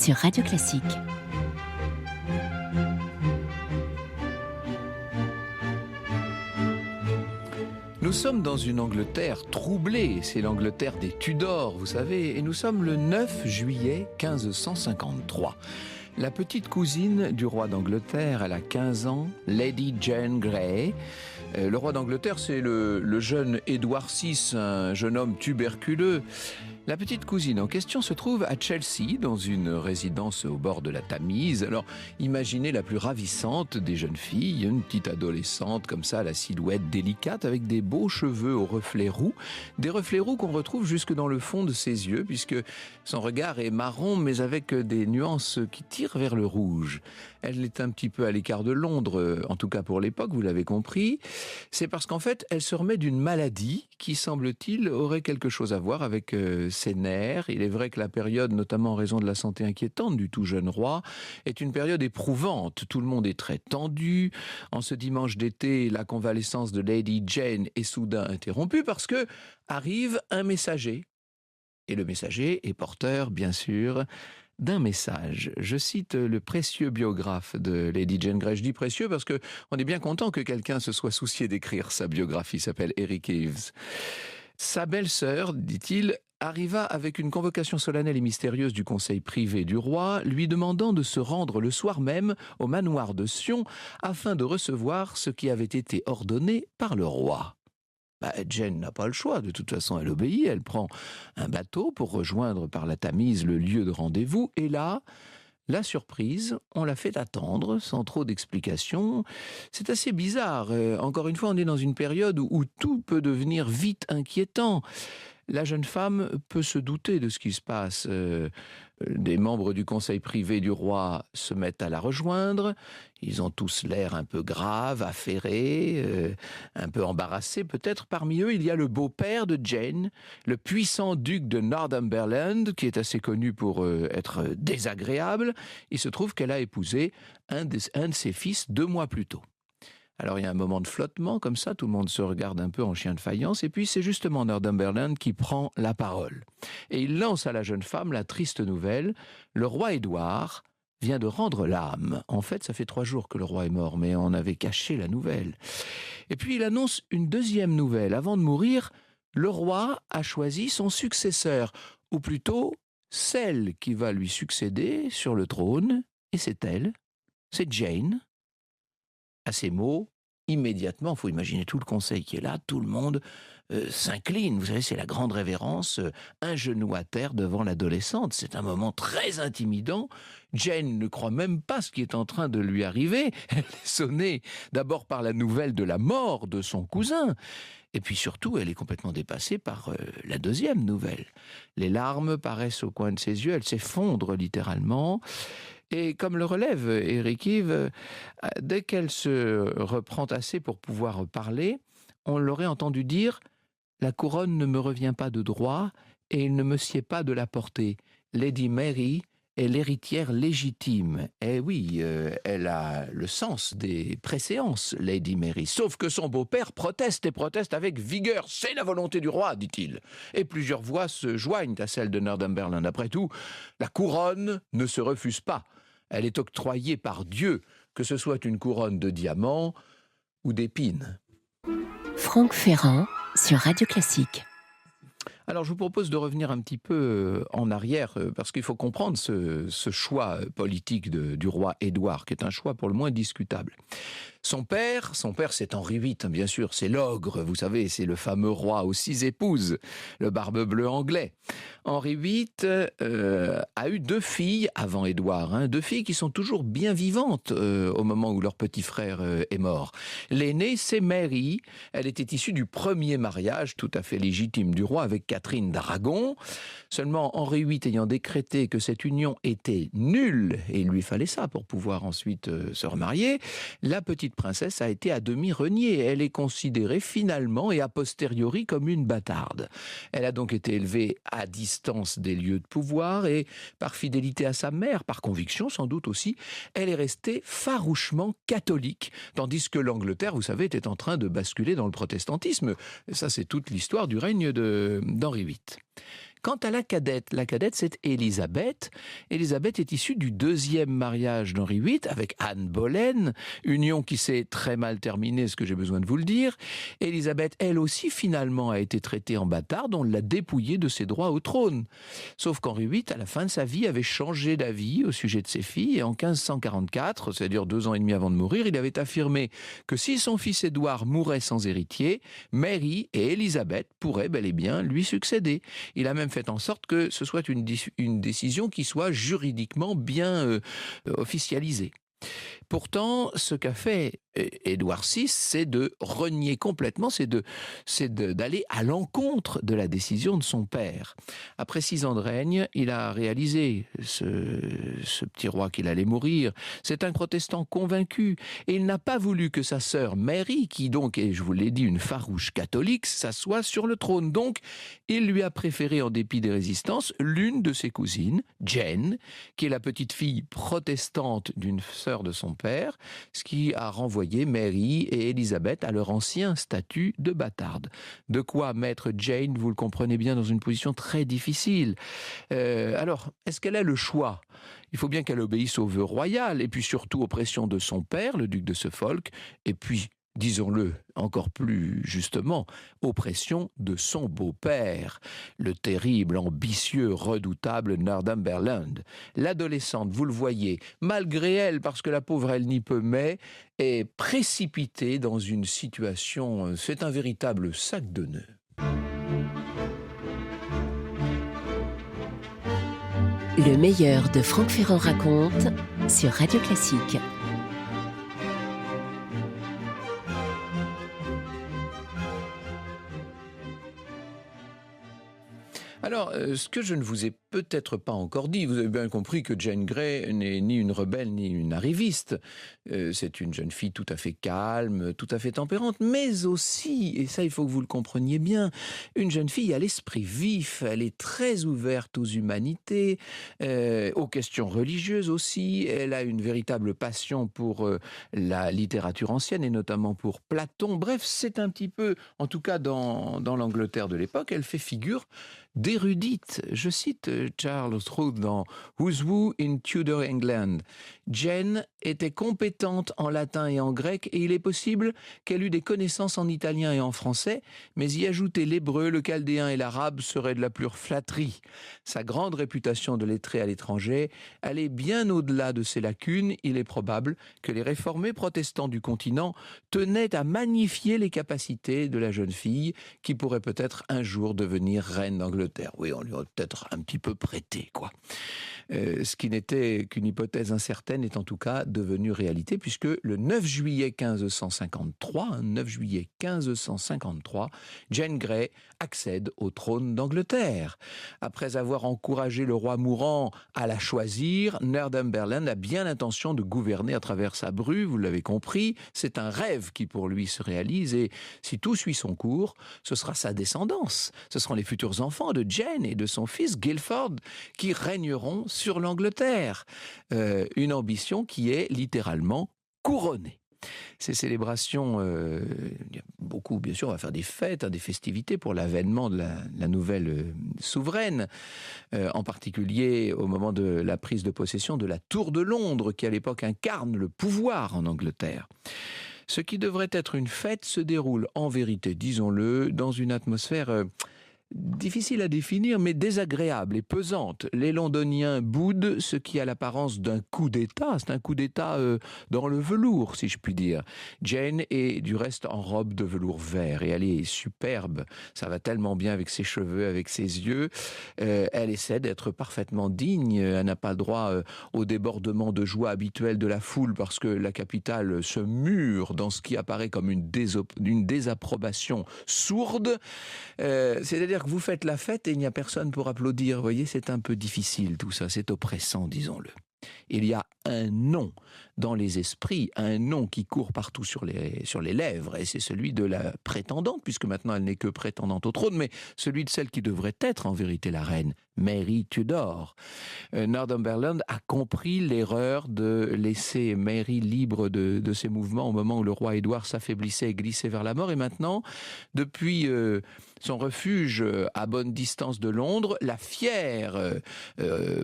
sur Radio Classique. Nous sommes dans une Angleterre troublée, c'est l'Angleterre des Tudors, vous savez, et nous sommes le 9 juillet 1553. La petite cousine du roi d'Angleterre, elle a 15 ans, Lady Jane Grey. Le roi d'Angleterre, c'est le jeune Édouard VI, un jeune homme tuberculeux. La petite cousine en question se trouve à Chelsea, dans une résidence au bord de la Tamise. Alors, imaginez la plus ravissante des jeunes filles, une petite adolescente comme ça, à la silhouette délicate, avec des beaux cheveux aux reflets roux. Des reflets roux qu'on retrouve jusque dans le fond de ses yeux, puisque son regard est marron, mais avec des nuances qui tirent vers le rouge. Elle est un petit peu à l'écart de Londres, en tout cas pour l'époque, vous l'avez compris. C'est parce qu'en fait, elle se remet d'une maladie qui, semble-t-il, aurait quelque chose à voir avec ses nerfs. Il est vrai que la période, notamment en raison de la santé inquiétante du tout jeune roi, est une période éprouvante. Tout le monde est très tendu. En ce dimanche d'été, la convalescence de Lady Jane est soudain interrompue parce que arrive un messager. Et le messager est porteur, bien sûr, d'un message. Je cite le précieux biographe de Lady Jane Grey. Je dis précieux parce que on est bien content que quelqu'un se soit soucié d'écrire sa biographie. Il s'appelle Eric Eves. Sa belle-sœur, dit-il, arriva avec une convocation solennelle et mystérieuse du conseil privé du roi, lui demandant de se rendre le soir même au manoir de Sion afin de recevoir ce qui avait été ordonné par le roi. Jane n'a pas le choix, de toute façon elle obéit, elle prend un bateau pour rejoindre par la Tamise le lieu de rendez-vous, et là, la surprise, on l'a fait attendre sans trop d'explications. C'est assez bizarre, encore une fois on est dans une période où tout peut devenir vite inquiétant. La jeune femme peut se douter de ce qui se passe. Des membres du conseil privé du roi se mettent à la rejoindre. Ils ont tous l'air un peu graves, affairés, un peu embarrassés peut-être. Parmi eux, il y a le beau-père de Jane, le puissant duc de Northumberland, qui est assez connu pour être désagréable. Il se trouve qu'elle a épousé un de ses fils 2 mois plus tôt. Alors il y a un moment de flottement, comme ça, tout le monde se regarde un peu en chien de faïence, et puis c'est justement Northumberland qui prend la parole. Et il lance à la jeune femme la triste nouvelle, le roi Édouard vient de rendre l'âme. En fait, ça fait 3 jours que le roi est mort, mais on avait caché la nouvelle. Et puis il annonce une deuxième nouvelle. Avant de mourir, le roi a choisi son successeur, ou plutôt celle qui va lui succéder sur le trône, et c'est elle, c'est Jane. À ces mots, immédiatement, il faut imaginer tout le conseil qui est là, tout le monde s'incline. Vous savez, c'est la grande révérence, un genou à terre devant l'adolescente. C'est un moment très intimidant. Jane ne croit même pas ce qui est en train de lui arriver. Elle est sonnée d'abord par la nouvelle de la mort de son cousin. Et puis surtout, elle est complètement dépassée par la deuxième nouvelle. Les larmes paraissent au coin de ses yeux, elle s'effondre littéralement. Et comme le relève Eric Yves, dès qu'elle se reprend assez pour pouvoir parler, on l'aurait entendu dire « La couronne ne me revient pas de droit et il ne me sied pas de la porter. Lady Mary est l'héritière légitime. » Eh oui, elle a le sens des préséances, Lady Mary. Sauf que son beau-père proteste et proteste avec vigueur. « C'est la volonté du roi, dit-il. » Et plusieurs voix se joignent à celle de Northumberland. Après tout, la couronne ne se refuse pas. Elle est octroyée par Dieu, que ce soit une couronne de diamants ou d'épines. Franck Ferrand sur Radio Classique. Alors je vous propose de revenir un petit peu en arrière, parce qu'il faut comprendre ce choix politique du roi Édouard, qui est un choix pour le moins discutable. Son père c'est Henri VIII, bien sûr, c'est l'ogre, vous savez, c'est le fameux roi aux 6 épouses, le barbe-bleue anglais. Henri VIII a eu 2 filles avant Édouard, 2 filles qui sont toujours bien vivantes au moment où leur petit frère est mort. L'aînée, c'est Mary, elle était issue du premier mariage tout à fait légitime du roi avec Catherine d'Aragon. Seulement, Henri VIII ayant décrété que cette union était nulle, et il lui fallait ça pour pouvoir ensuite se remarier, la petite princesse a été à demi reniée. Elle est considérée finalement et a posteriori comme une bâtarde. Elle a donc été élevée à distance des lieux de pouvoir et par fidélité à sa mère, par conviction sans doute aussi, elle est restée farouchement catholique, tandis que l'Angleterre, vous savez, était en train de basculer dans le protestantisme. Ça, c'est toute l'histoire du règne d'Henri VIII. Quant à la cadette c'est Élisabeth. Élisabeth est issue du deuxième mariage d'Henri VIII avec Anne Boleyn, union qui s'est très mal terminée, est-ce que j'ai besoin de vous le dire. Élisabeth, elle aussi, finalement, a été traitée en bâtarde, on l'a dépouillée de ses droits au trône. Sauf qu'Henri VIII, à la fin de sa vie, avait changé d'avis au sujet de ses filles, et en 1544, c'est-à-dire 2 ans et demi avant de mourir, il avait affirmé que si son fils Édouard mourait sans héritier, Mary et Élisabeth pourraient bel et bien lui succéder. Il a même fait en sorte que ce soit une décision qui soit juridiquement bien officialisée. Pourtant, ce qu'a fait Édouard VI, c'est de renier complètement, d'aller à l'encontre de la décision de son père. Après 6 ans de règne, il a réalisé, ce petit roi, qu'il allait mourir. C'est un protestant convaincu, et il n'a pas voulu que sa sœur Mary, qui donc est, je vous l'ai dit, une farouche catholique, s'assoie sur le trône. Donc, il lui a préféré, en dépit des résistances, l'une de ses cousines, Jane, qui est la petite fille protestante d'une sœur de son père, ce qui a renvoyé Mary et Élisabeth à leur ancien statut de bâtarde. De quoi mettre Jane, vous le comprenez bien, dans une position très difficile. Alors, est-ce qu'elle a le choix ? Il faut bien qu'elle obéisse au vœu royal, et puis surtout aux pressions de son père, le duc de Suffolk, et puis, disons-le encore plus justement, aux pressions de son beau-père, le terrible, ambitieux, redoutable Northumberland. L'adolescente, vous le voyez, malgré elle, parce que la pauvre elle n'y peut mais, est précipitée dans une situation, c'est un véritable sac de nœuds. Le meilleur de Franck Ferrand raconte sur Radio Classique. Alors, ce que je ne vous ai peut-être pas encore dit, vous avez bien compris que Jane Grey n'est ni une rebelle ni une arriviste. C'est une jeune fille tout à fait calme, tout à fait tempérante, mais aussi, et ça il faut que vous le compreniez bien, une jeune fille à l'esprit vif, elle est très ouverte aux humanités, aux questions religieuses aussi, elle a une véritable passion pour la littérature ancienne et notamment pour Platon. Bref, c'est un petit peu, en tout cas dans l'Angleterre de l'époque, elle fait figure d'érudite. Je cite Charles Trout dans Who's Who in Tudor England. Jane était compétente en latin et en grec, et il est possible qu'elle eût des connaissances en italien et en français, mais y ajouter l'hébreu, le chaldéen et l'arabe serait de la pure flatterie. Sa grande réputation de lettrée à l'étranger allait bien au-delà de ses lacunes. Il est probable que les réformés protestants du continent tenaient à magnifier les capacités de la jeune fille, qui pourrait peut-être un jour devenir reine d'Angleterre. Oui, on lui aurait peut-être un petit peu prêté, quoi. Ce qui n'était qu'une hypothèse incertaine est en tout cas devenu réalité, puisque le 9 juillet 1553, Jane Grey accède au trône d'Angleterre. Après avoir encouragé le roi mourant à la choisir, Northumberland a bien l'intention de gouverner à travers sa bru, vous l'avez compris. C'est un rêve qui pour lui se réalise, et si tout suit son cours, ce sera sa descendance. Ce seront les futurs enfants de Jane et de son fils Guilford qui régneront sur l'Angleterre. Une ambition qui est littéralement couronnée. Ces célébrations, il y a beaucoup, bien sûr, on va faire des fêtes, des festivités pour l'avènement de la nouvelle souveraine, en particulier au moment de la prise de possession de la Tour de Londres, qui à l'époque incarne le pouvoir en Angleterre. Ce qui devrait être une fête se déroule en vérité, disons-le, dans une atmosphère difficile à définir, mais désagréable et pesante. Les Londoniens boudent ce qui a l'apparence d'un coup d'État. C'est un coup d'État dans le velours, si je puis dire. Jane est du reste en robe de velours vert, et elle est superbe. Ça va tellement bien avec ses cheveux, avec ses yeux. Elle essaie d'être parfaitement digne. Elle n'a pas le droit au débordement de joie habituel de la foule, parce que la capitale se mure dans ce qui apparaît comme une désapprobation sourde. C'est-à-dire que vous faites la fête et il n'y a personne pour applaudir. Vous voyez, c'est un peu difficile tout ça, c'est oppressant, disons-le. Il y a un nom dans les esprits, un nom qui court partout sur les lèvres, et c'est celui de la prétendante, puisque maintenant elle n'est que prétendante au trône, mais celui de celle qui devrait être en vérité la reine, Mary Tudor. Northumberland a compris l'erreur de laisser Mary libre de ses mouvements au moment où le roi Édouard s'affaiblissait et glissait vers la mort. Et maintenant, depuis son refuge à bonne distance de Londres, la fière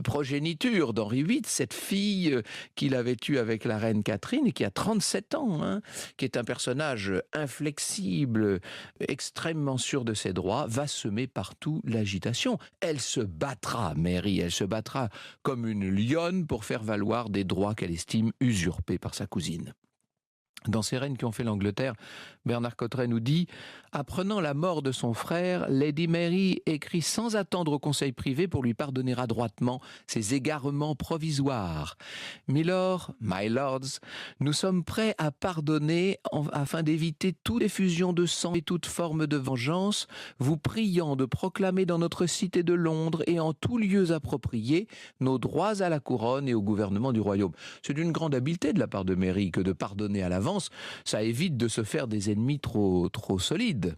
progéniture d'Henri VIII, cette fille qu'il avait eue avec la reine Catherine et qui a 37 ans, qui est un personnage inflexible, extrêmement sûr de ses droits, va semer partout l'agitation. Elle se battra, Mary, elle se battra comme une lionne pour faire valoir des droits qu'elle estime usurpés par sa cousine. Dans Ces reines qui ont fait l'Angleterre, Bernard Cotteret nous dit « Apprenant la mort de son frère, Lady Mary écrit sans attendre au conseil privé pour lui pardonner adroitement ses égarements provisoires. Milord, my lords, nous sommes prêts à pardonner afin d'éviter toute effusion de sang et toute forme de vengeance, vous priant de proclamer dans notre cité de Londres et en tous lieux appropriés nos droits à la couronne et au gouvernement du royaume. » C'est d'une grande habileté de la part de Mary que de pardonner à l'avance. Ça évite de se faire des ennemis trop solides.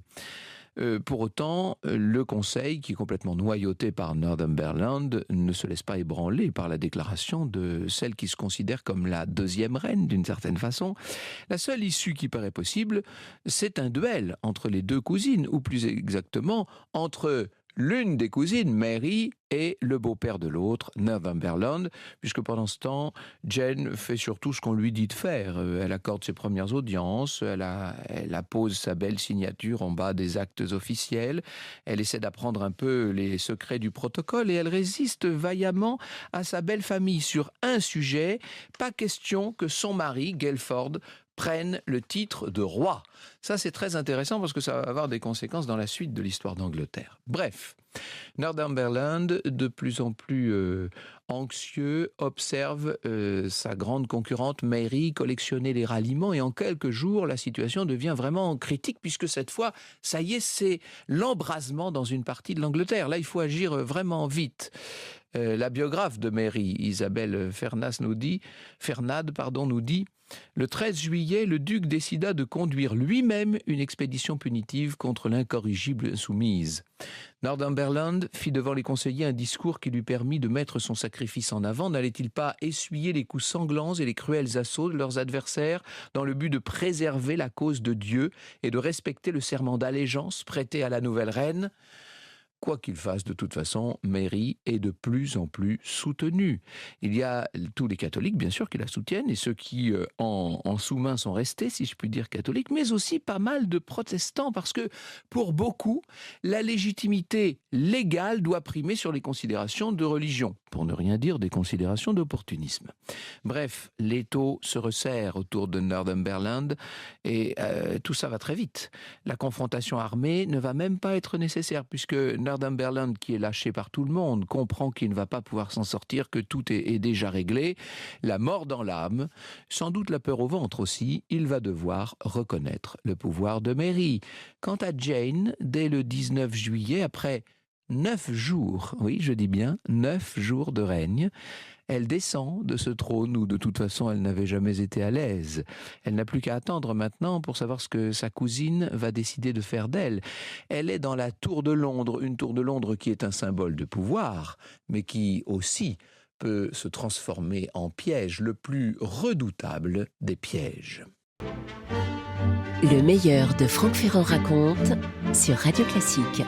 Pour autant, le Conseil, qui est complètement noyauté par Northumberland, ne se laisse pas ébranler par la déclaration de celle qui se considère comme la deuxième reine, d'une certaine façon. La seule issue qui paraît possible, c'est un duel entre les deux cousines, ou plus exactement, entre l'une des cousines, Mary, et le beau-père de l'autre, Northumberland, puisque pendant ce temps, Jane fait surtout ce qu'on lui dit de faire. Elle accorde ses premières audiences, elle appose sa belle signature en bas des actes officiels, elle essaie d'apprendre un peu les secrets du protocole et elle résiste vaillamment à sa belle famille sur un sujet, pas question que son mari, Guildford, prenne le titre de roi. Ça, c'est très intéressant parce que ça va avoir des conséquences dans la suite de l'histoire d'Angleterre. Bref, Northumberland, de plus en plus anxieux, observe sa grande concurrente Mary collectionner les ralliements et en quelques jours, la situation devient vraiment critique puisque cette fois, ça y est, c'est l'embrasement dans une partie de l'Angleterre. Là, il faut agir vraiment vite. La biographe de Mary, Isabelle Fernade, nous dit le 13 juillet, le duc décida de conduire lui-même une expédition punitive contre l'incorrigible insoumise. Northumberland fit devant les conseillers un discours qui lui permit de mettre son sacrifice en avant. N'allait-il pas essuyer les coups sanglants et les cruels assauts de leurs adversaires dans le but de préserver la cause de Dieu et de respecter le serment d'allégeance prêté à la nouvelle reine ? Quoi qu'il fasse, de toute façon, Mary est de plus en plus soutenue. Il y a tous les catholiques, bien sûr, qui la soutiennent, et ceux qui, en sous-main, sont restés, si je puis dire, catholiques, mais aussi pas mal de protestants, parce que, pour beaucoup, la légitimité légale doit primer sur les considérations de religion, pour ne rien dire des considérations d'opportunisme. Bref, l'étau se resserre autour de Northumberland, et tout ça va très vite. La confrontation armée ne va même pas être nécessaire, puisque Northumberland, qui est lâché par tout le monde, comprend qu'il ne va pas pouvoir s'en sortir, que tout est déjà réglé. La mort dans l'âme, sans doute la peur au ventre aussi, il va devoir reconnaître le pouvoir de Mary. Quant à Jane, dès le 19 juillet, après 9 jours, oui, je dis bien 9 jours de règne, elle descend de ce trône où de toute façon elle n'avait jamais été à l'aise. Elle n'a plus qu'à attendre maintenant pour savoir ce que sa cousine va décider de faire d'elle. Elle est dans la Tour de Londres, une Tour de Londres qui est un symbole de pouvoir, mais qui aussi peut se transformer en piège, le plus redoutable des pièges. Le meilleur de Franck Ferrand raconte sur Radio Classique.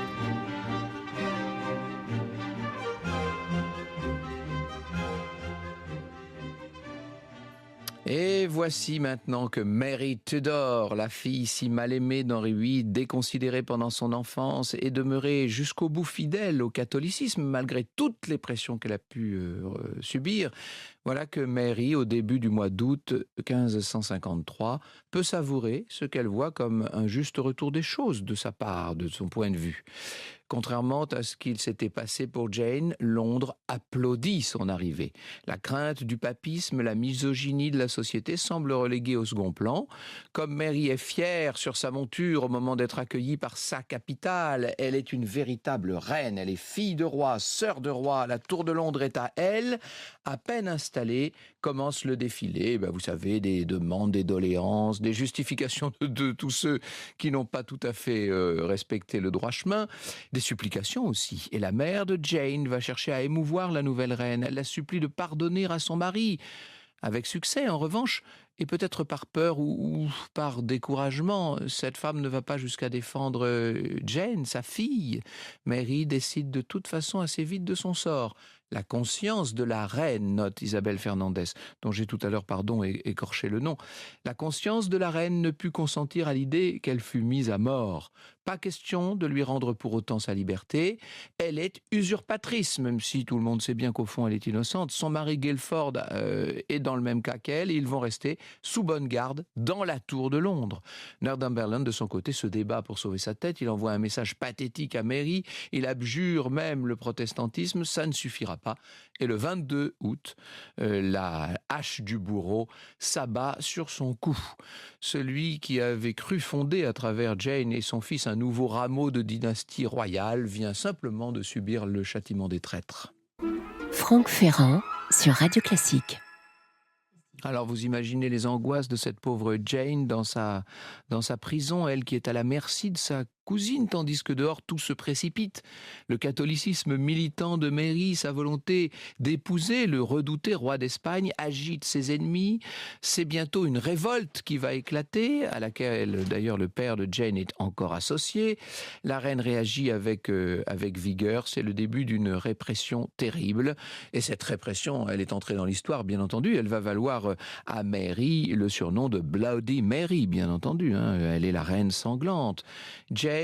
Et voici maintenant que Mary Tudor, la fille si mal aimée d'Henri VIII, déconsidérée pendant son enfance et demeurée jusqu'au bout fidèle au catholicisme, malgré toutes les pressions qu'elle a pu subir, voilà que Mary, au début du mois d'août 1553, peut savourer ce qu'elle voit comme un juste retour des choses de sa part, de son point de vue. Contrairement à ce qu'il s'était passé pour Jane, Londres applaudit son arrivée. La crainte du papisme, la misogynie de la société semblent reléguées au second plan. Comme Mary est fière sur sa monture au moment d'être accueillie par sa capitale, elle est une véritable reine. Elle est fille de roi, sœur de roi. La Tour de Londres est à elle. À peine installée, installée, commence le défilé. Vous savez, des demandes, des doléances, des justifications de tous ceux qui n'ont pas tout à fait respecté le droit chemin, des supplications aussi. Et la mère de Jane va chercher à émouvoir la nouvelle reine. Elle la supplie de pardonner à son mari. Avec succès, en revanche, et peut-être par peur ou par découragement, cette femme ne va pas jusqu'à défendre Jane, sa fille. Mary décide de toute façon assez vite de son sort. La conscience de la reine, note Isabelle Fernandez, dont j'ai tout à l'heure, écorché le nom. La conscience de la reine ne put consentir à l'idée qu'elle fût mise à mort. Pas question de lui rendre pour autant sa liberté. Elle est usurpatrice, même si tout le monde sait bien qu'au fond elle est innocente. Son mari Guilford est dans le même cas qu'elle et ils vont rester sous bonne garde dans la tour de Londres. Northumberland, de son côté, se débat pour sauver sa tête. Il envoie un message pathétique à Mary. Il abjure même le protestantisme. Ça ne suffira pas. Et le 22 août, la hache du bourreau s'abat sur son cou. Celui qui avait cru fonder à travers Jane et son fils un nouveau rameau de dynastie royale vient simplement de subir le châtiment des traîtres. Franck Ferrand sur Radio Classique. Alors vous imaginez les angoisses de cette pauvre Jane dans sa prison, elle qui est à la merci de sa cousine, tandis que dehors tout se précipite. Le catholicisme militant de Mary, sa volonté d'épouser le redouté roi d'Espagne, agite ses ennemis. C'est bientôt une révolte qui va éclater, à laquelle d'ailleurs le père de Jane est encore associé. La reine réagit avec vigueur. C'est le début d'une répression terrible. Et cette répression, elle est entrée dans l'histoire, bien entendu. Elle va valoir à Mary le surnom de Bloody Mary, bien entendu. Elle est la reine sanglante. Jane,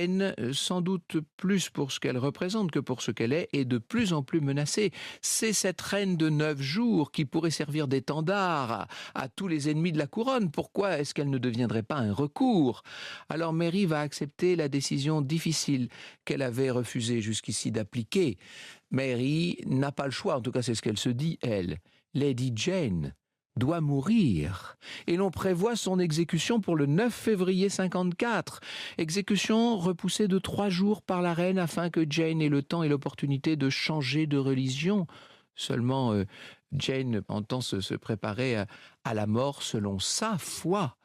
sans doute plus pour ce qu'elle représente que pour ce qu'elle est de plus en plus menacée. C'est cette reine de 9 jours qui pourrait servir d'étendard à tous les ennemis de la couronne. Pourquoi est-ce qu'elle ne deviendrait pas un recours ? Alors Mary va accepter la décision difficile qu'elle avait refusé jusqu'ici d'appliquer. Mary n'a pas le choix, en tout cas c'est ce qu'elle se dit, elle. Lady Jane doit mourir. Et l'on prévoit son exécution pour le 9 février 54. Exécution repoussée de 3 jours par la reine afin que Jane ait le temps et l'opportunité de changer de religion. Seulement, Jane entend se préparer à la mort selon sa foi.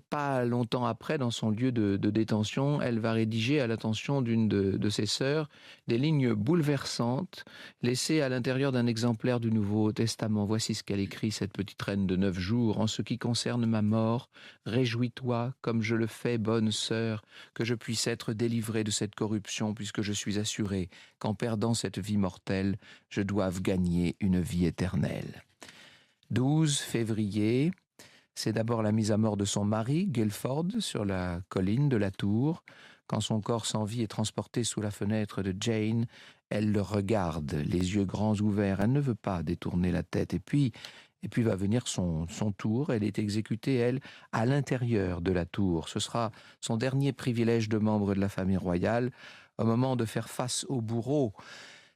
Pas longtemps après, dans son lieu de détention, elle va rédiger à l'attention d'une de ses sœurs des lignes bouleversantes laissées à l'intérieur d'un exemplaire du Nouveau Testament. Voici ce qu'elle écrit, cette petite reine de 9 jours. « En ce qui concerne ma mort, réjouis-toi comme je le fais, bonne sœur, que je puisse être délivrée de cette corruption, puisque je suis assurée qu'en perdant cette vie mortelle, je doive gagner une vie éternelle. » 12 février... C'est d'abord la mise à mort de son mari, Guilford, sur la colline de la tour. Quand son corps sans vie est transporté sous la fenêtre de Jane, elle le regarde, les yeux grands ouverts. Elle ne veut pas détourner la tête. Et puis va venir son tour. Elle est exécutée, elle, à l'intérieur de la tour. Ce sera son dernier privilège de membre de la famille royale, au moment de faire face au bourreau.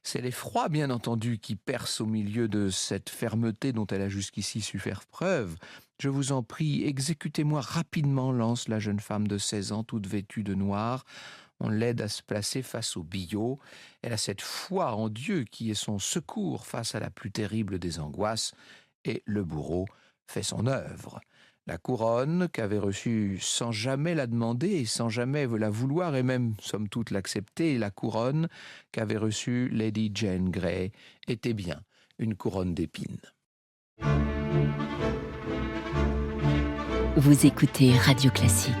C'est l'effroi, bien entendu, qui perce au milieu de cette fermeté dont elle a jusqu'ici su faire preuve. « Je vous en prie, exécutez-moi rapidement », lance la jeune femme de 16 ans, toute vêtue de noir. On l'aide à se placer face au billot. Elle a cette foi en Dieu qui est son secours face à la plus terrible des angoisses. Et le bourreau fait son œuvre. La couronne, qu'avait reçue sans jamais la demander et sans jamais la vouloir et même, somme toute, l'accepter, la couronne qu'avait reçue Lady Jane Grey était bien une couronne d'épines. Vous écoutez Radio Classique.